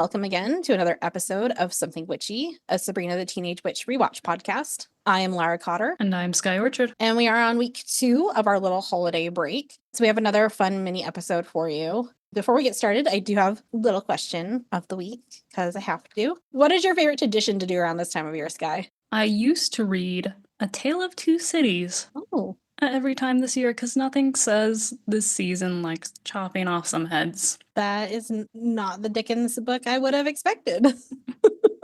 welcome again to another episode of Something Witchy, a Sabrina the Teenage Witch rewatch podcast. I am Lara Cotter. And I'm Skye Orchard. And we are on week 2 of our little holiday break. So we have another fun mini episode for you. Before we get started, I do have a little question of the week, because I have to. What is your favorite tradition to do around this time of year, Skye? I used to read A Tale of Two Cities. Oh. Every time this year, because nothing says this season like chopping off some heads. That is not the Dickens book I would have expected.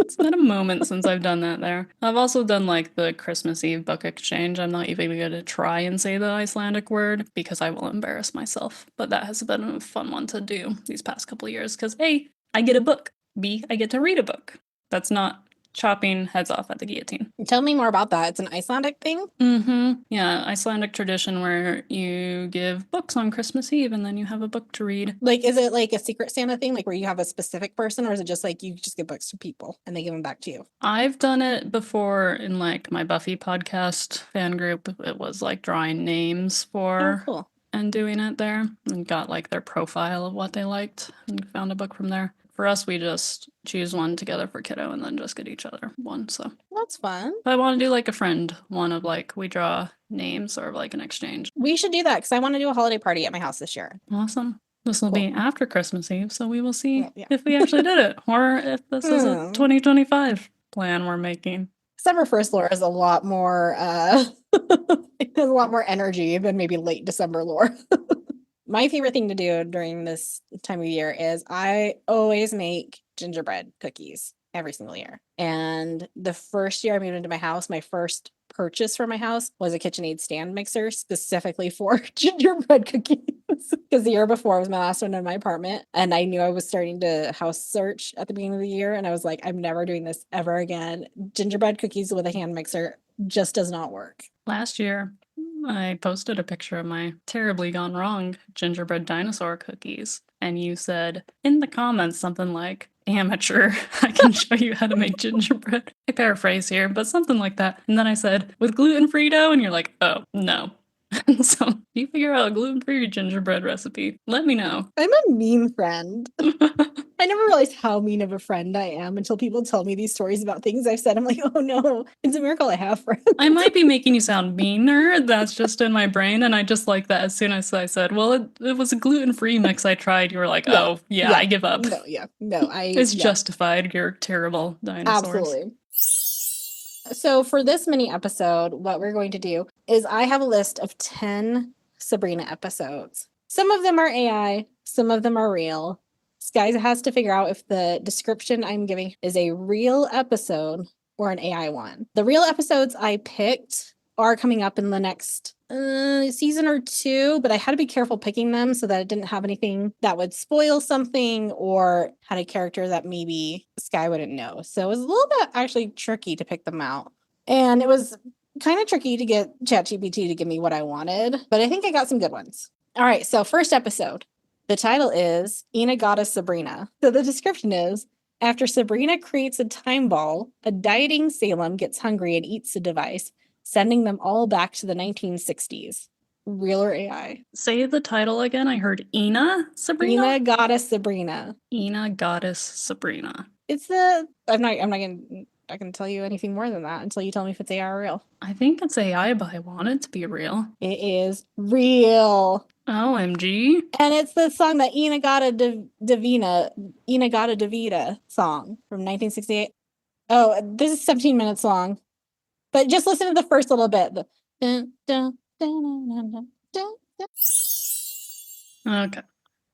It's been a moment since I've done that there. I've also done like the Christmas Eve book exchange. I'm not even going to try and say the Icelandic word because I will embarrass myself. But that has been a fun one to do these past couple of years because A, I get a book. B, I get to read a book. That's not chopping heads off at the guillotine. Tell me more about that. It's an Icelandic thing? Yeah, Icelandic tradition where you give books on Christmas Eve and then you have a book to read. Like, is it like a Secret Santa thing, like where you have a specific person, or is it just like you just give books to people and they give them back to you? I've done it before in like my Buffy podcast fan group. It was like drawing names for cool. And doing it there and got like their profile of what they liked and found a book from there. For us, we just choose one together for kiddo and then just get each other one. So that's fun. But I want to do like a friend one of like we draw names or like an exchange. We should do that because I want to do a holiday party at my house this year. Awesome. This will be after Christmas Eve, so we will see if we actually did it or if this is a 2025 plan we're making. December 1st lore is a lot more it has a lot more energy than maybe late December lore. My favorite thing to do during this time of year is I always make gingerbread cookies every single year. And the first year I moved into my house, my first purchase for my house was a KitchenAid stand mixer specifically for gingerbread cookies. Because the year before was my last one in my apartment. And I knew I was starting to house search at the beginning of the year. And I was like, I'm never doing this ever again. Gingerbread cookies with a hand mixer just does not work. Last year, I posted a picture of my terribly gone wrong gingerbread dinosaur cookies. And you said in the comments something like, amateur, I can show you how to make gingerbread. I paraphrase here, but something like that. And then I said, with gluten-free dough? And you're like, oh, no. So if you figure out a gluten-free gingerbread recipe, let me know. I'm a mean friend. I never realized how mean of a friend I am until people tell me these stories about things I've said. I'm like, oh no, it's a miracle I have friends. I might be making you sound meaner. That's just in my brain. And I just like that as soon as I said, well, it was a gluten-free mix I tried. You were like, oh, yeah, I give up. It's justified. You're terrible dinosaurs. Absolutely. So for this mini episode, what we're going to do is I have a list of 10 Sabrina episodes. Some of them are AI, some of them are real. Skye has to figure out if the description I'm giving is a real episode or an AI one. The real episodes I picked are coming up in the next season or 2, but I had to be careful picking them so that it didn't have anything that would spoil something or had a character that maybe Skye wouldn't know. So it was a little bit actually tricky to pick them out. And it was kind of tricky to get ChatGPT to give me what I wanted, but I think I got some good ones. All right, so first episode. The title is Inagata Sabrina. So the description is, after Sabrina creates a time ball, a dieting Salem gets hungry and eats the device, sending them all back to the 1960s. Real or AI? Say the title again. I heard Ina Sabrina. Inagata Sabrina. Ina Goddess Sabrina. It's the I'm not gonna tell you anything more than that until you tell me if it's AI or real. I think it's AI, but I want it to be real. It is real. OMG. And it's the song that Inagata Davida song from 1968. Oh, this is 17 minutes long. But just listen to the first little bit. Okay.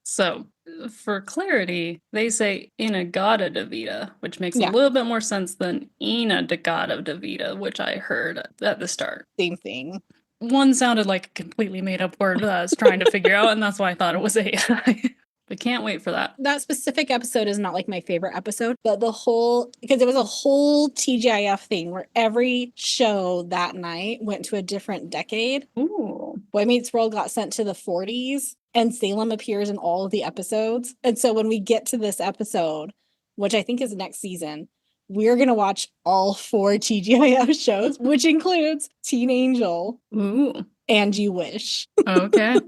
So, for clarity, they say Inagata Davida, which makes a little bit more sense than Inagata Davida, which I heard at the start. Same thing. One sounded like a completely made-up word that I was trying to figure out, and that's why I thought it was AI. But can't wait for that. That specific episode is not like my favorite episode, but because it was a whole TGIF thing where every show that night went to a different decade. Ooh. Boy Meets World got sent to the 40s, and Salem appears in all of the episodes. And so when we get to this episode, which I think is next season, we're going to watch all 4 TGIF shows, which includes Teen Angel and You Wish. Okay.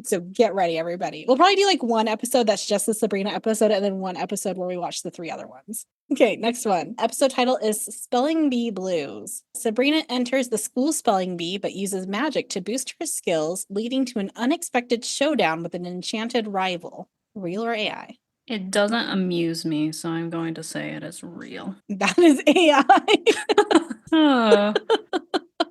So get ready, everybody. We'll probably do like one episode that's just the Sabrina episode, and then one episode where we watch the 3 other ones. Okay, next one. Episode title is Spelling Bee Blues. Sabrina enters the school spelling bee, but uses magic to boost her skills, leading to an unexpected showdown with an enchanted rival. Real or AI? It doesn't amuse me, so I'm going to say it is real. That is AI.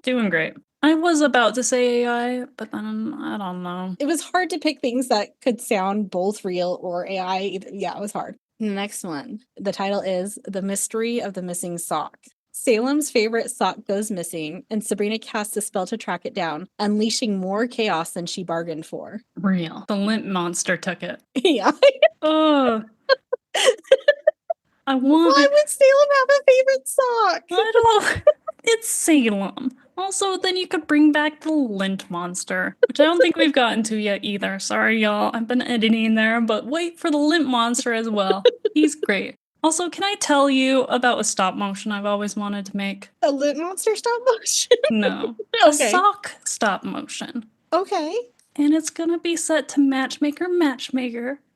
Doing great. I was about to say AI, but then I don't know. It was hard to pick things that could sound both real or AI. Yeah, it was hard. Next one. The title is The Mystery of the Missing Sock. Salem's favorite sock goes missing, and Sabrina casts a spell to track it down, unleashing more chaos than she bargained for. Real. The lint monster took it. Yeah. Oh. I want. Why would Salem have a favorite sock? I don't. It's Salem. Also, then you could bring back the lint monster, which I don't think we've gotten to yet either. Sorry, y'all. I've been editing there, but wait for the lint monster as well. He's great. Also, can I tell you about a stop motion I've always wanted to make? A lint monster stop motion? No. Okay. A sock stop motion. Okay. And it's gonna be set to matchmaker.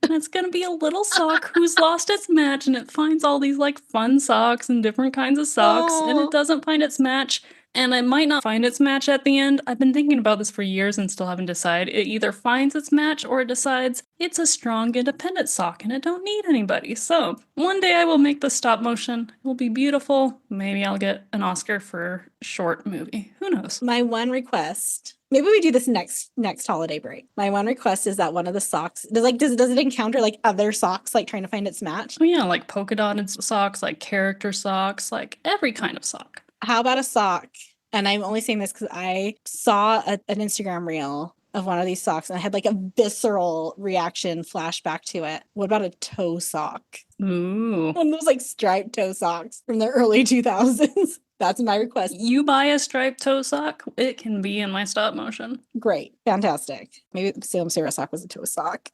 And it's gonna be a little sock who's lost its match, and it finds all these like fun socks and different kinds of socks, and Aw. it doesn't find its match. And it might not find its match at the end. I've been thinking about this for years and still haven't decided. It either finds its match or it decides it's a strong, independent sock and it don't need anybody. So one day I will make the stop motion. It will be beautiful. Maybe I'll get an Oscar for short movie. Who knows? My one request. Maybe we do this next holiday break. My one request is that one of the socks does it encounter like other socks, like trying to find its match? Oh yeah, like polka dotted socks, like character socks, like every kind of sock. How about a sock? And I'm only saying this because I saw an Instagram reel of one of these socks and I had like a visceral reaction flashback to it. What about a toe sock? Ooh. One of those like striped toe socks from the early 2000s. That's my request. You buy a striped toe sock, it can be in my stop motion. Great. Fantastic. Maybe Salem's favorite sock was a toe sock.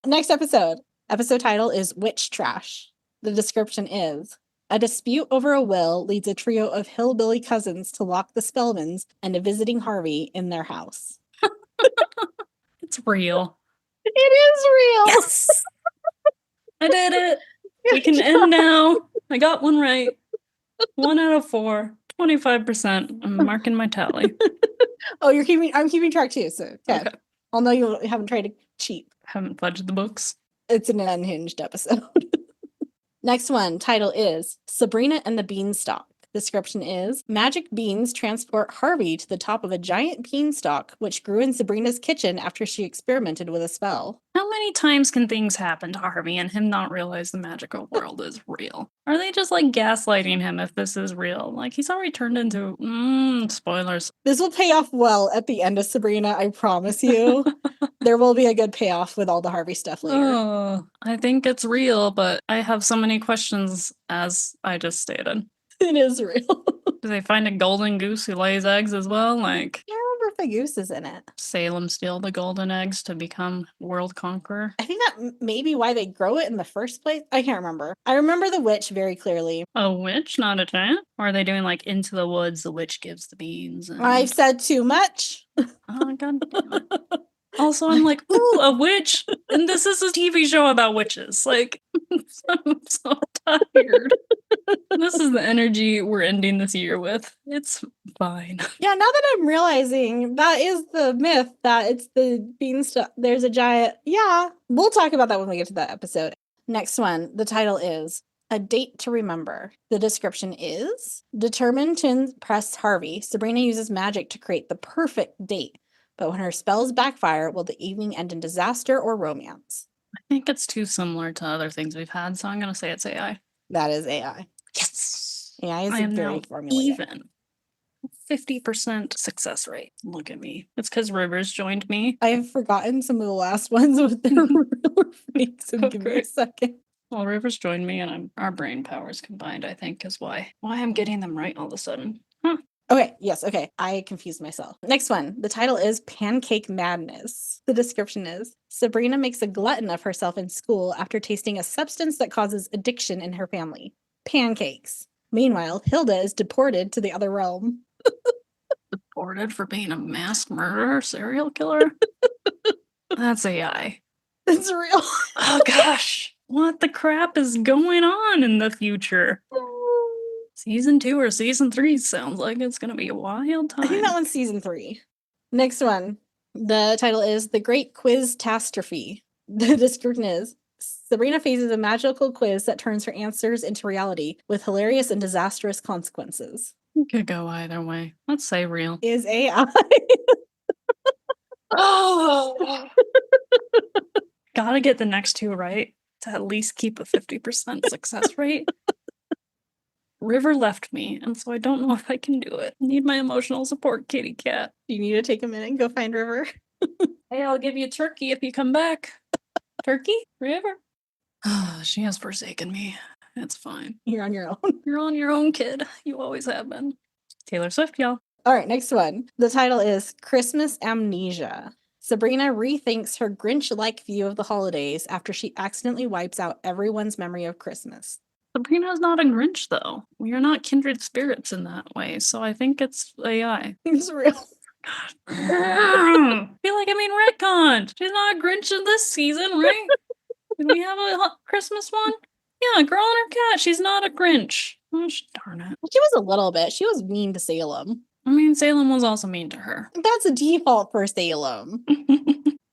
Next episode. Episode title is Witch Trash. The description is a dispute over a will leads a trio of hillbilly cousins to lock the Spellmans and a visiting Harvey in their house. It's real. It is real. Yes! I did it. We can end now. I got one right. 1 out of 4. 25%. I'm marking my tally. Oh, I'm keeping track too, so okay. I'll know you haven't tried to cheat. Haven't fudged the books. It's an unhinged episode. Next one, title is Sabrina and the Beanstalk. Description is magic beans transport Harvey to the top of a giant beanstalk, which grew in Sabrina's kitchen after she experimented with a spell. How many times can things happen to Harvey and him not realize the magical world is real? Are they just like gaslighting him if this is real? Like he's already turned into spoilers. This will pay off well at the end of Sabrina, I promise you. There will be a good payoff with all the Harvey stuff later. Oh, I think it's real, but I have so many questions as I just stated. It is real. Do they find a golden goose who lays eggs as well? Like, I can't remember if a goose is in it. Salem steal the golden eggs to become world conqueror? I think that may be why they grow it in the first place. I can't remember. I remember the witch very clearly. A witch, not a giant? Or are they doing like Into the Woods, the witch gives the beans? And... I've said too much. Oh, god damn it. Also, I'm like, ooh, a witch! And this is a TV show about witches. Like, I'm so tired. This is the energy we're ending this year with. It's fine. Yeah, now that I'm realizing that is the myth that it's the beanstalk. There's a giant. Yeah, we'll talk about that when we get to that episode. Next one, the title is A Date to Remember. The description is determined to impress Harvey, Sabrina uses magic to create the perfect date. But when her spells backfire, will the evening end in disaster or romance? I think it's too similar to other things we've had, so I'm going to say it's AI. That is AI. Yes! AI is I am very now formulaic. even. 50% success rate. Look at me. It's because Rivers joined me. I've forgotten some of the last ones with their real or fake, so give me Okay. a second. Well, Rivers joined me, and our brain powers combined, I think, is why I'm getting them right all of a sudden. Huh. Okay, yes, okay. I confused myself. Next one. The title is Pancake Madness. The description is Sabrina makes a glutton of herself in school after tasting a substance that causes addiction in her family. Pancakes. Meanwhile, Hilda is deported to the other realm. reported for being a mass murderer serial killer? That's AI. It's real. Oh gosh. What the crap is going on in the future? Season 2 or season 3 sounds like it's gonna be a wild time. I think that one's season 3. Next one. The title is The Great Quiz-tastrophe. The description is Sabrina faces a magical quiz that turns her answers into reality with hilarious and disastrous consequences. It could go either way. Let's say real. Is AI. Oh! Gotta get the next 2 right to at least keep a 50% success rate. River left me, and so I don't know if I can do it. I need my emotional support, kitty cat. You need to take a minute and go find River. Hey, I'll give you a turkey if you come back. Turkey? River? She has forsaken me. It's fine. You're on your own. You're on your own, kid. You always have been. Taylor Swift, y'all. All right, next one. The title is Christmas Amnesia. Sabrina rethinks her Grinch-like view of the holidays after she accidentally wipes out everyone's memory of Christmas. Sabrina's not a Grinch, though. We are not kindred spirits in that way, so I think it's AI. It's real. I feel like I'm being retconned. She's not a Grinch in this season, right? Did we have a Christmas one? Yeah, girl and her cat. She's not a Grinch. Gosh, darn it. She was a little bit. She was mean to Salem. I mean, Salem was also mean to her. That's a default for Salem.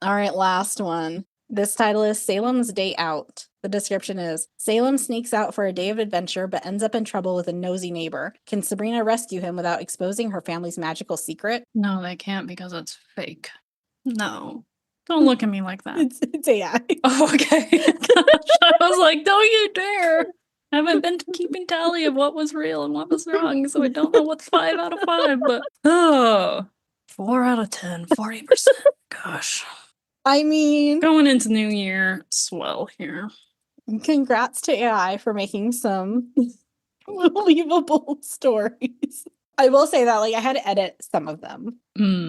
All right, last one. This title is Salem's Day Out. The description is Salem sneaks out for a day of adventure but ends up in trouble with a nosy neighbor. Can Sabrina rescue him without exposing her family's magical secret? No, they can't because it's fake. No. Don't look at me like that. It's AI. Oh, okay. Gosh, I was like, don't you dare. I haven't been keeping tally of what was real and what was wrong, so I don't know what's 5 out of 5, but 4 out of 10, 40%. Gosh. I mean, Going into New Year, swell here. congrats to AI for making some believable stories. I will say that, like, I had to edit some of them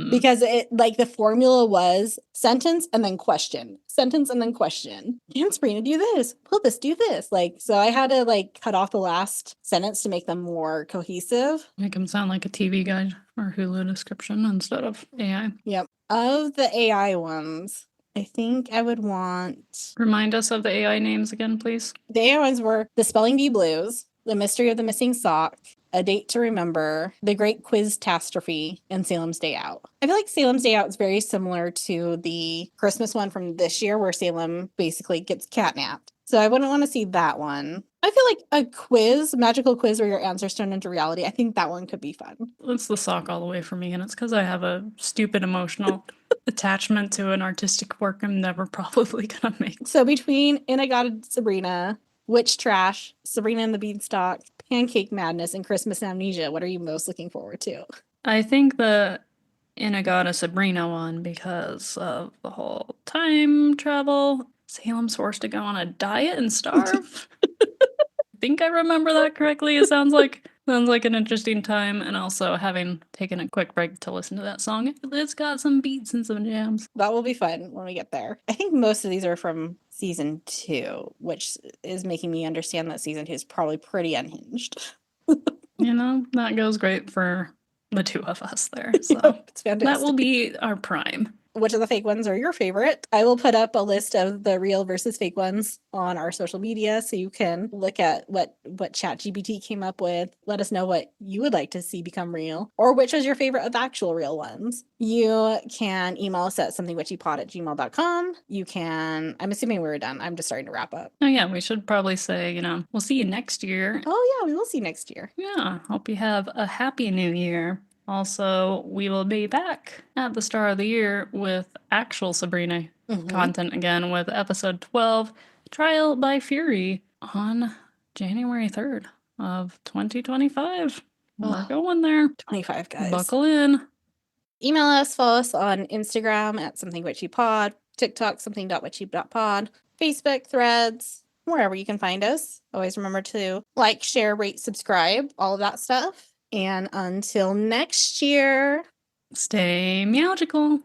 because it, like, the formula was sentence and then question, sentence and then question. Can Sabrina do this? Will this do this? Like, so I had to, like, cut off the last sentence to make them more cohesive. Make them sound like a TV guide or Hulu description instead of AI. Yep. Of the AI ones, I think I would want... Remind us of the AI names again, please. The AI ones were The Spelling Bee Blues, The Mystery of the Missing Sock, A Date to Remember, The Great Quiz-tastrophe, and Salem's Day Out. I feel like Salem's Day Out is very similar to the Christmas one from this year where Salem basically gets catnapped. So I wouldn't want to see that one. I feel like a quiz, magical quiz where your answers turn into reality, I think that one could be fun. It's the sock all the way for me, and it's because I have a stupid emotional attachment to an artistic work I'm never probably gonna make. So between Inagata Sabrina, Witch Trash, Sabrina and the Beanstalk, Pancake Madness, and Christmas Amnesia, what are you most looking forward to? I think the Inagata Sabrina one because of the whole time travel. Salem's forced to go on a diet and starve. I think I remember that correctly. It sounds like an interesting time, and also having taken a quick break to listen to that song. It's got some beats and some jams. That will be fun when we get there. I think most of these are from season 2, which is making me understand that season 2 is probably pretty unhinged. You know, that goes great for the two of us there. So it's fantastic. That will be our prime. Which of the fake ones are your favorite? I will put up a list of the real versus fake ones on our social media so you can look at what ChatGPT came up with. Let us know what you would like to see become real, or which was your favorite of the actual real ones. You can email us at somethingwitchypod@gmail.com. You can, I'm assuming we were done. I'm just starting to wrap up. Oh yeah, we should probably say, we'll see you next year. Oh yeah, we will see you next year. Yeah, hope you have a happy new year. Also, we will be back at the start of the year with actual Sabrina content again with episode 12, Trial by Fury, on January 3rd of 2025. We're going there. 25, guys. Buckle in. Email us, follow us on Instagram at somethingwitchypod, TikTok something.witchy.pod, Facebook, Threads, wherever you can find us. Always remember to like, share, rate, subscribe, all of that stuff. And until next year, stay magical.